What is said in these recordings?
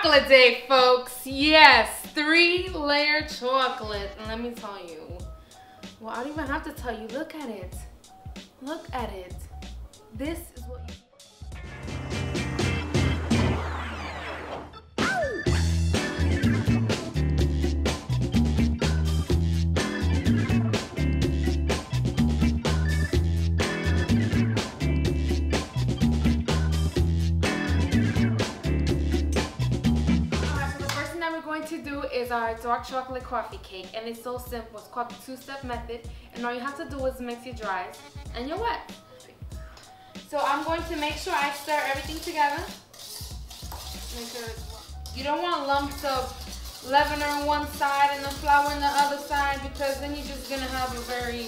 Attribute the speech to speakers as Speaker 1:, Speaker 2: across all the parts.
Speaker 1: chocolate day, folks. Yes, 3-layer chocolate. And let me tell you. Well, I don't even have to tell you. Look at it. Look at it. This is what you... to do is our dark chocolate coffee cake, and it's so simple. It's called the two-step method, and all you have to do is mix your dries and your wet. So I'm going to make sure I stir everything together. Make sure you don't want lumps of leaven on one side and the flour on the other side, because then you're just gonna have a very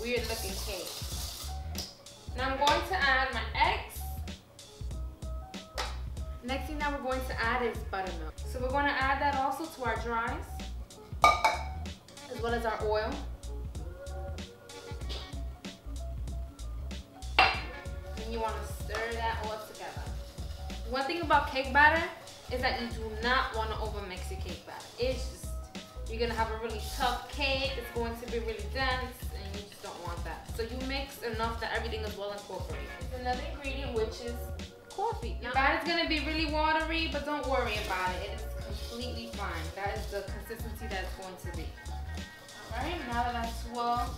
Speaker 1: weird looking cake. Now I'm going to add my eggs. Next thing that we're going to add is buttermilk. So we're going to add that also to our dries, as well as our oil. And you want to stir that all together. One thing about cake batter is that you do not want to overmix your cake batter. It's just, you're going to have a really tough cake. It's going to be really dense, and you just don't want that. So you mix enough that everything is well incorporated. Another ingredient, which is coffee. Your batter's gonna be really watery, but don't worry about it. It is completely fine. That is the consistency that it's going to be. Alright, now that that's well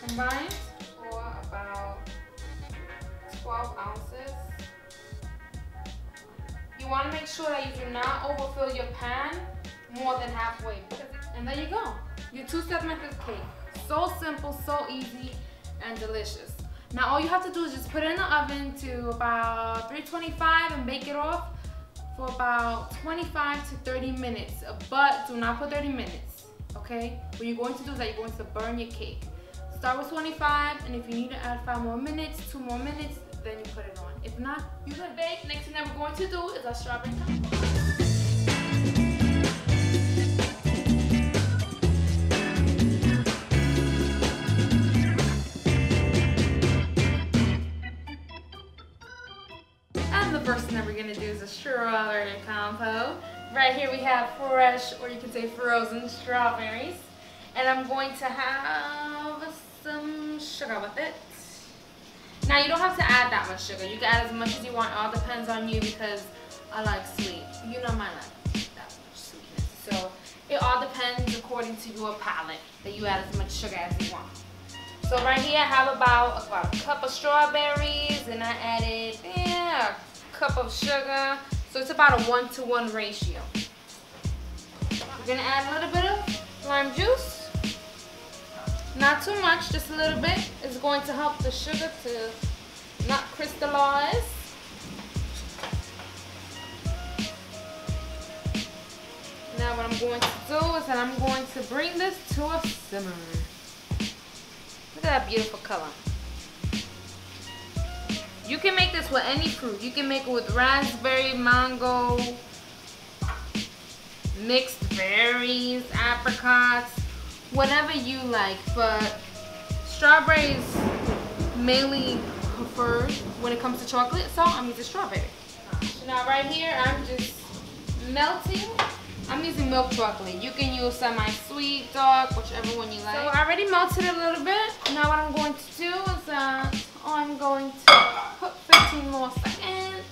Speaker 1: combined for about 12 ounces. You want to make sure that you do not overfill your pan more than halfway. And there you go. Your two-step method cake. So simple, so easy, and delicious. Now all you have to do is just put it in the oven to about 325 and bake it off for about 25 to 30 minutes. But do not put 30 minutes, okay? What you're going to do is that you're going to burn your cake. Start with 25, and if you need to add 5 more minutes, 2 more minutes, then you put it on. If not, you can bake. Next thing that we're going to do is our strawberry compote. First thing that we're gonna do is a strawberry compote. Right here we have fresh, or you can say frozen, strawberries. And I'm going to have some sugar with it. Now you don't have to add that much sugar. You can add as much as you want. It all depends on you, because I like sweet. You know mine like that much sweetness. So it all depends according to your palate, that you add as much sugar as you want. So right here I have about a cup of strawberries, and I added, cup of sugar, so it's about a 1-to-1 ratio. We're gonna add a little bit of lime juice, not too much, just a little bit. It's going to help the sugar to not crystallize. Now what I'm going to do is that I'm going to bring this to a simmer. Look at that beautiful color. You can make this with any fruit. You can make it with raspberry, mango, mixed berries, apricots, whatever you like. But strawberry is mainly preferred when it comes to chocolate, so I'm using strawberry. Now right here, I'm just melting. I'm using milk chocolate. You can use semi-sweet, dark, whichever one you like. So I already melted it a little bit. Now what I'm going to do is that I'm going to put 15 more seconds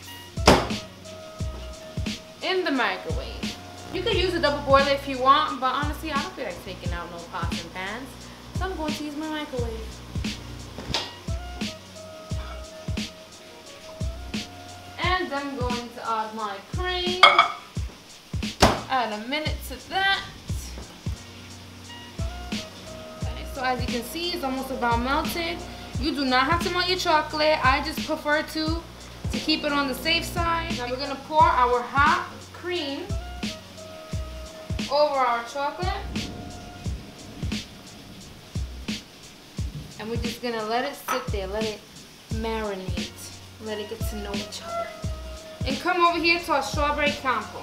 Speaker 1: in the microwave. You could use a double boiler if you want, but honestly, I don't feel like taking out no pots and pans. So I'm going to use my microwave. And I'm going to add my cream. Add a minute to that. Okay, so as you can see, it's almost about melted. You do not have to melt your chocolate. I just prefer to keep it on the safe side. Now we're gonna pour our hot cream over our chocolate. And we're just gonna let it sit there, let it marinate, let it get to know each other. And come over here to our strawberry compote.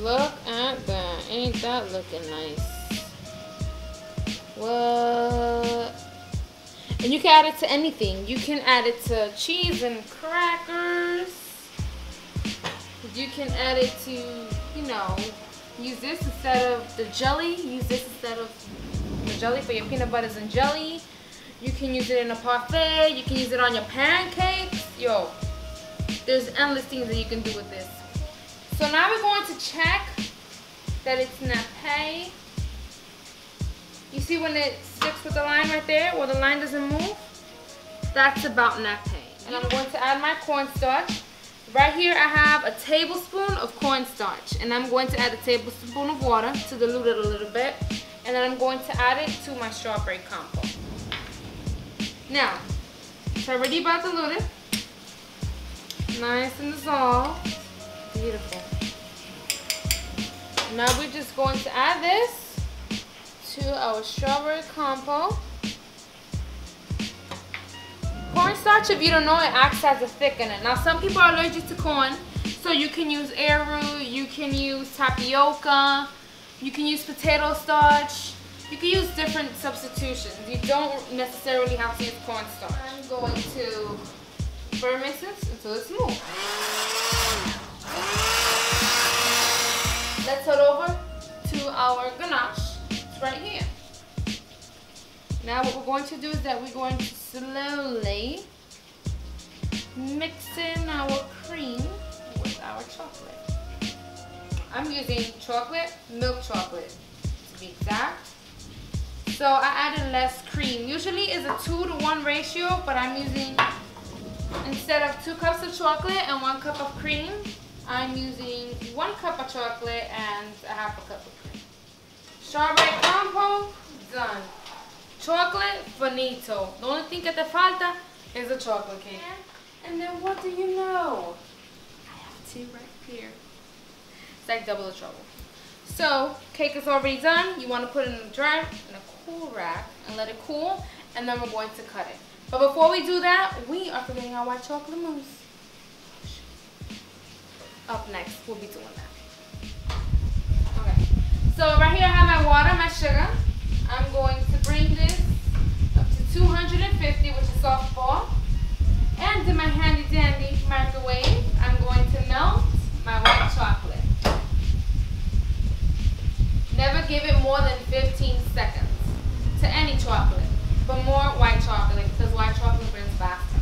Speaker 1: Look at that. Ain't that looking nice? What? And you can add it to anything. You can add it to cheese and crackers. You can add it to, you know, use this instead of the jelly. Use this instead of the jelly for your peanut butters and jelly. You can use it in a parfait. You can use it on your pancakes. Yo, there's endless things that you can do with this. So now we're going to check that it's nappé. You see when it sticks with the line right there, where the line doesn't move? That's about nappé. And I'm going to add my cornstarch. Right here I have a tablespoon of cornstarch. And I'm going to add a tablespoon of water to dilute it a little bit. And then I'm going to add it to my strawberry compote. Now, it's already about diluted. Nice and dissolved. Beautiful. Now we're just going to add this to our strawberry compote. Cornstarch, if you don't know, it acts as a thickener. Now some people are allergic to corn, so you can use arrowroot, you can use tapioca, you can use potato starch, you can use different substitutions. You don't necessarily have to use cornstarch. I'm going to ferment this until it's smooth. Let's head over to our ganache. It's right here. Now what we're going to do is that we're going to slowly mix in our cream with our chocolate. I'm using chocolate, milk chocolate to be exact. So I added less cream. Usually it's a 2-to-1 ratio, but I'm using, instead of 2 cups of chocolate and 1 cup of cream, I'm using 1 cup of chocolate and a half a cup of cream. Strawberry compote, done. Chocolate, finito. The only thing que te falta is a chocolate cake. And then what do you know? I have 2 right here. It's like double the trouble. So, cake is already done. You want to put it in a cool rack and let it cool. And then we're going to cut it. But before we do that, we are creating our white chocolate mousse. Up next, we'll be doing that. Okay. So right here I have my water, my sugar. I'm going to bring this up to 250, which is softball. And in my handy dandy microwave, I'm going to melt my white chocolate. Never give it more than 15 seconds to any chocolate, but more white chocolate because white chocolate burns faster.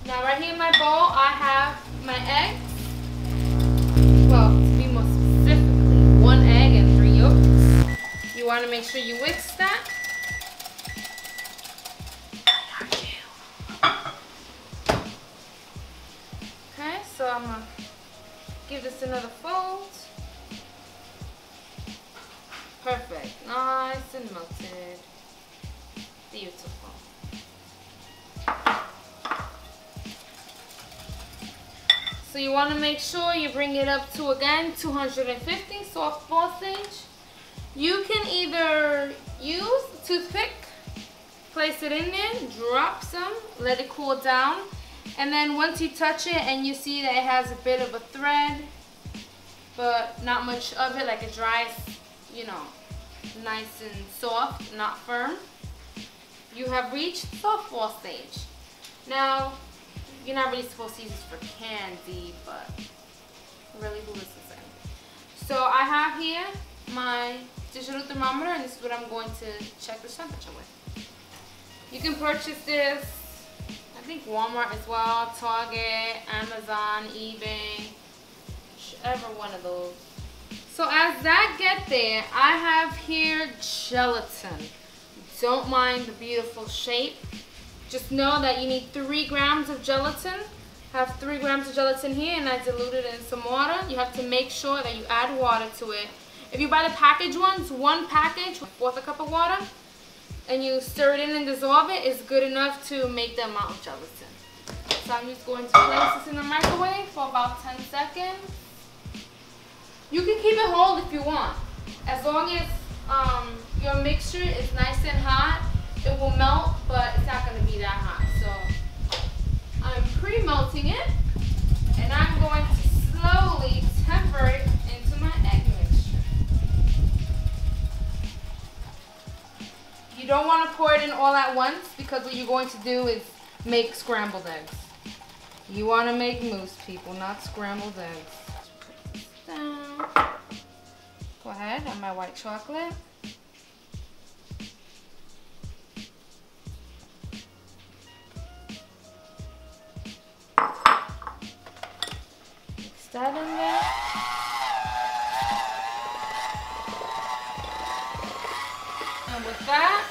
Speaker 1: Now right here in my bowl, I have my eggs. Well, to be more specifically, 1 egg and 3 yolks. You want to make sure you whisk that. Okay, so I'm going to give this another fold. Perfect. Nice and melted. Beautiful. So you want to make sure you bring it up to, again, 250 softball stage. You can either use a toothpick, place it in there, drop some, let it cool down, and then once you touch it and you see that it has a bit of a thread, but not much of it, like it dries, you know, nice and soft, not firm, you have reached softball stage. Now, you're not really supposed to use this for candy, but really, who listens to it? So I have here my digital thermometer, and this is what I'm going to check the temperature with. You can purchase this, I think Walmart as well, Target, Amazon, eBay, whichever one of those. So as that gets there, I have here gelatin. Don't mind the beautiful shape. Just know that you need 3 grams of gelatin. I have 3 grams of gelatin here, and I diluted it in some water. You have to make sure that you add water to it. If you buy the packaged ones, 1 package, 1/4 cup of water, and you stir it in and dissolve it, is good enough to make the amount of gelatin. So I'm just going to place this in the microwave for about 10 seconds. You can keep it whole if you want. As long as your mixture is nice and hot, it will melt, but it's not going to be that hot. So I'm pre-melting it, and I'm going to slowly temper it into my egg mixture. You don't want to pour it in all at once because what you're going to do is make scrambled eggs. You want to make mousse, people, not scrambled eggs. Put this down. Go ahead, on my white chocolate. Mix that in there. And with that,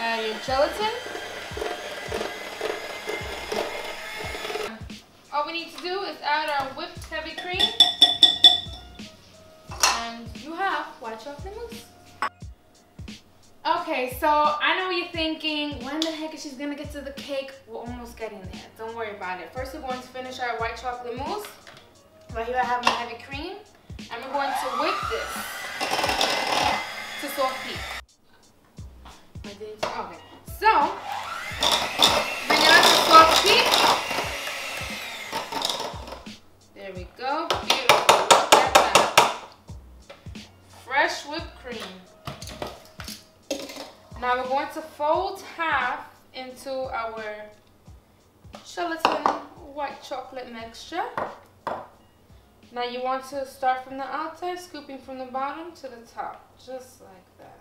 Speaker 1: add your gelatin. All we need to do is add our whipped heavy cream. And you have white chocolate mousse. Okay, so I know what you're thinking, when the heck is she gonna get to the cake? We're almost getting there. Don't worry about it. First, we're going to finish our white chocolate mousse. Right here I have my heavy cream. And we're going to whip this to soft peak. Okay, so bring it up to soft peak. There we go. Beautiful. Look at that. Fresh whipped cream. Now we're going to fold half into our gelatin white chocolate mixture. Now you want to start from the outside, scooping from the bottom to the top, just like that.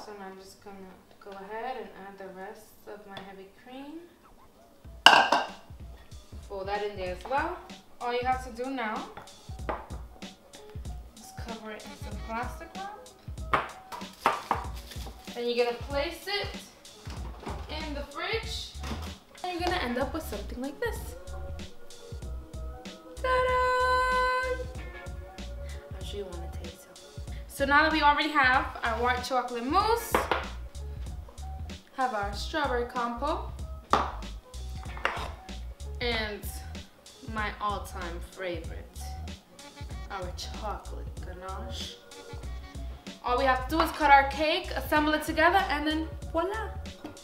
Speaker 1: So now I'm just gonna go ahead and add the rest of my heavy cream. Fold that in there as well. All you have to do now is cover it in some plastic wrap. Then you're gonna place it in the fridge. And you're gonna end up with something like this. Ta-da! I'm sure you wanna taste it. So now that we already have our white chocolate mousse, have our strawberry compote, and my all-time favorite, our chocolate ganache. All we have to do is cut our cake, assemble it together, and then voila,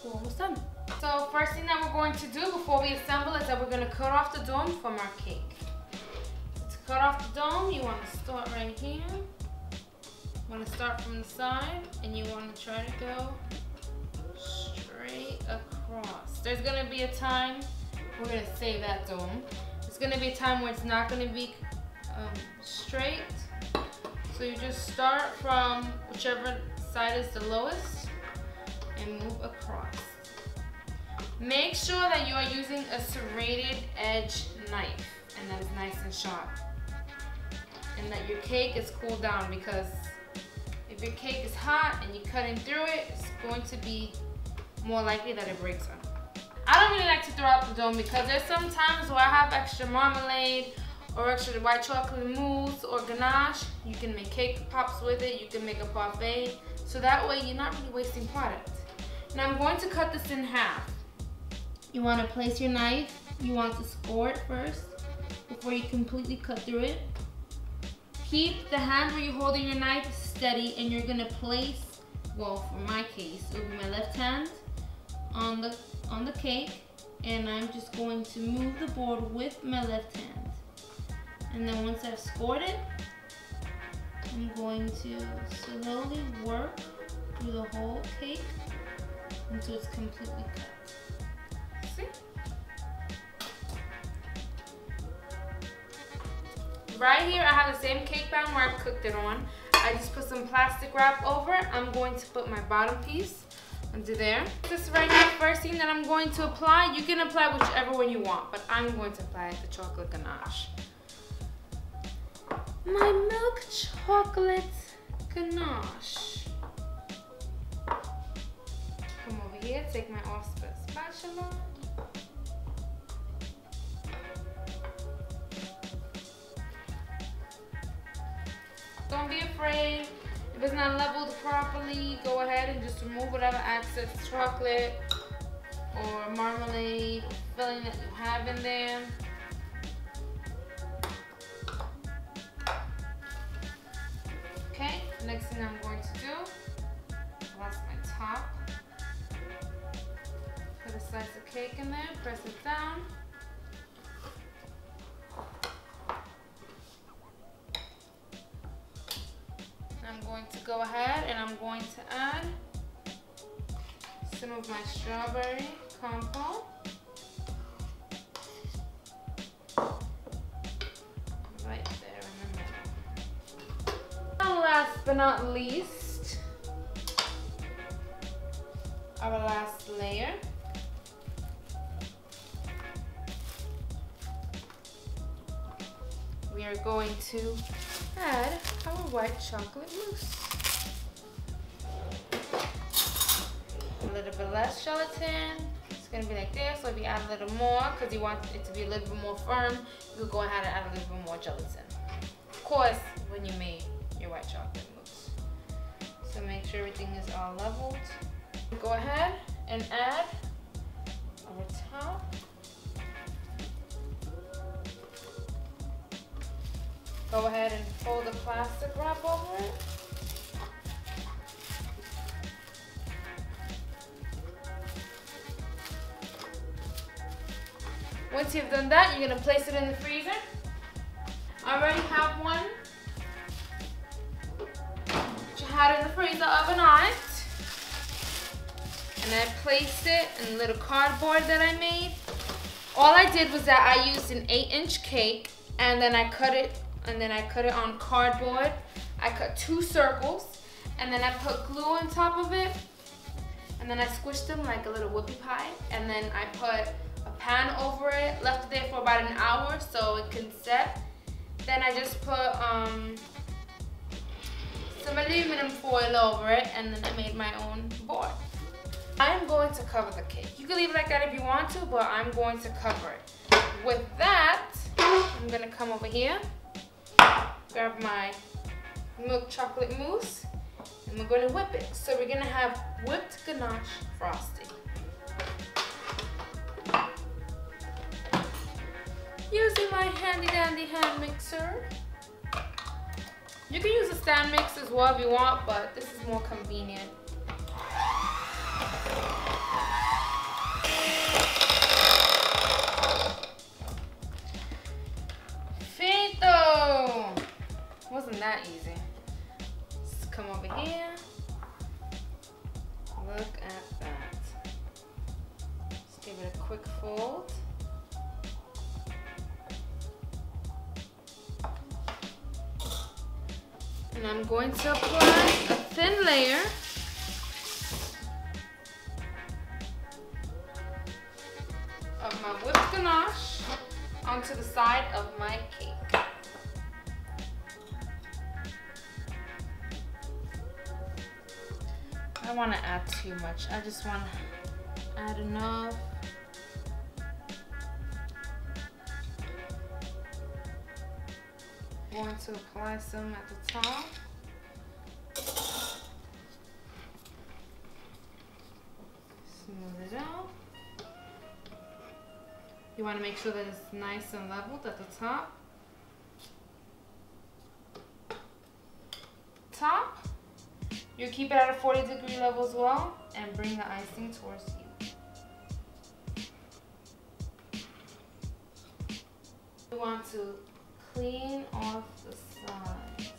Speaker 1: we're almost done. So first thing that we're going to do before we assemble is that we're going to cut off the dome from our cake. So to cut off the dome, you want to start right here. You want to start from the side, and you want to try to go straight across. There's going to be a time, we're going to save that dome. There's going to be a time where it's not going to be straight. So you just start from whichever side is the lowest and move across. Make sure that you are using a serrated edge knife and that is nice and sharp. And that your cake is cooled down, because if your cake is hot and you're cutting through it, it's going to be more likely that it breaks on. I don't really like to throw out the dome because there's some times where I have extra marmalade or extra white chocolate mousse or ganache. You can make cake pops with it, you can make a parfait, so that way you're not really wasting product. Now I'm going to cut this in half. You want to place your knife, you want to score it first before you completely cut through it. Keep the hand where you're holding your knife steady, and you're going to place, well, for my case, it will be my left hand on the cake, and I'm just going to move the board with my left hand. And then once I've scored it, I'm going to slowly work through the whole cake until it's completely cut. See? Right here, I have the same cake pan where I cooked it on. I just put some plastic wrap over it. I'm going to put my bottom piece under there. This right here, first thing that I'm going to apply, you can apply whichever one you want, but I'm going to apply the chocolate ganache. My milk chocolate ganache. Come over here, take my Oscar spatula. Don't be afraid. If it's not leveled properly, go ahead and just remove whatever excess chocolate or marmalade filling that you have in there. Okay, next thing I'm going to do, that's my top. Put a slice of cake in there, press it down. I'm going to go ahead and I'm going to add some of my strawberry compote. Right there in the middle. And last but not least, our last layer. We are going to add our white chocolate mousse. A little bit less gelatin. It's gonna be like this, so if you add a little more, because you want it to be a little bit more firm, you go ahead and add a little bit more gelatin. Of course, when you made your white chocolate mousse. So make sure everything is all leveled. Go ahead and add our top. Go ahead and fold the plastic wrap over it. Once you've done that, you're gonna place it in the freezer. I already have one which I had in the freezer overnight. And I placed it in a little cardboard that I made. All I did was that I used an 8-inch cake and then I cut it on cardboard. I cut 2 circles and then I put glue on top of it. And then I squished them like a little whoopie pie. And then I put a pan over it, left it there for about an hour so it can set. Then I just put some aluminum foil over it and then I made my own board. I'm going to cover the cake. You can leave it like that if you want to, but I'm going to cover it. With that, I'm gonna come over here, grab my milk chocolate mousse, and we're gonna whip it. So we're gonna have whipped ganache frosting. Using my handy dandy hand mixer. You can use a stand mix as well if you want, but this is more convenient. Finito! Wasn't that easy? Let's come over here. Look at that. Just give it a quick fold. And I'm going to apply a thin layer of my whipped ganache onto the side of my cake. I don't want to add too much. I just want to add enough. I'm going to apply some at the top. Smooth it out. You want to make sure that it's nice and leveled at the top. You keep it at a 40-degree level as well and bring the icing towards you. You want to clean off the sides.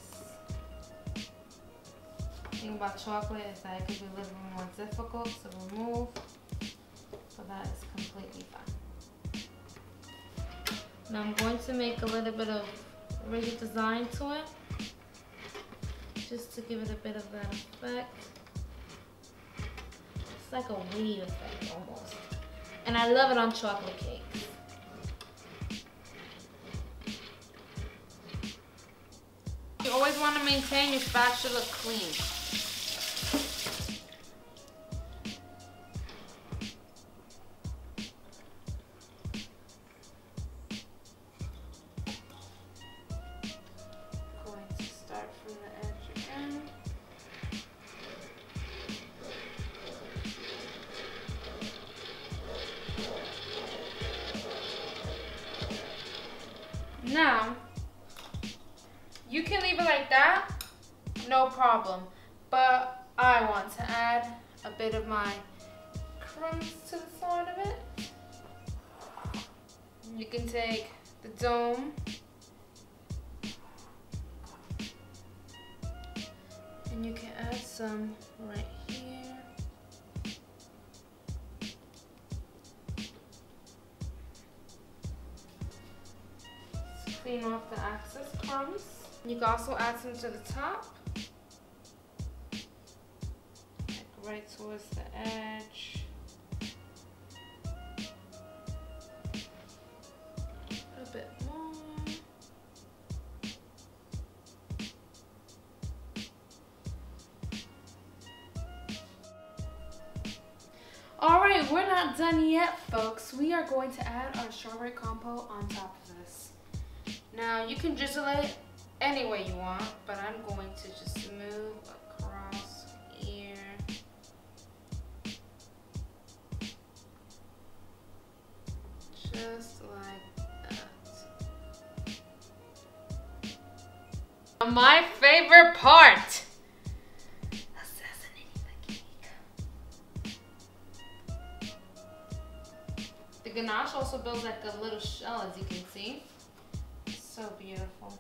Speaker 1: The thing about chocolate is that it could be a little bit more difficult to remove, but that is completely fine. Now I'm going to make a little bit of rigid design to it, just to give it a bit of that effect. It's like a weave effect almost. And I love it on chocolate cakes. You always want to maintain your spatula clean. Going to start from the edge again. Now, you can leave it like that, no problem. But I want to add a bit of my crumbs to the side of it. You can take the dome and you can add some right here. clean off the excess crumbs. You can also add some to the top. Like right towards the edge. A bit more. Alright, we're not done yet, folks. We are going to add our strawberry compote on top of this. Now, you can drizzle it any way you want, but I'm going to just move across here. Just like that. My favorite part. The ganache also builds like a little shell, as you can see. So beautiful.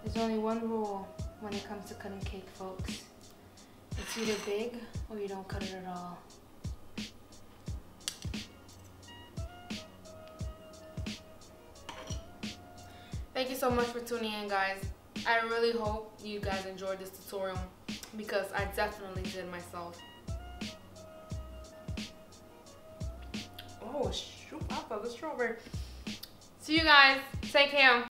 Speaker 1: There's only one rule when it comes to cutting cake, folks. It's either big or you don't cut it at all. Thank you so much for tuning in, guys. I really hope you guys enjoyed this tutorial because I definitely did myself. Oh shoot, I felt the strawberry. See you guys. Take care.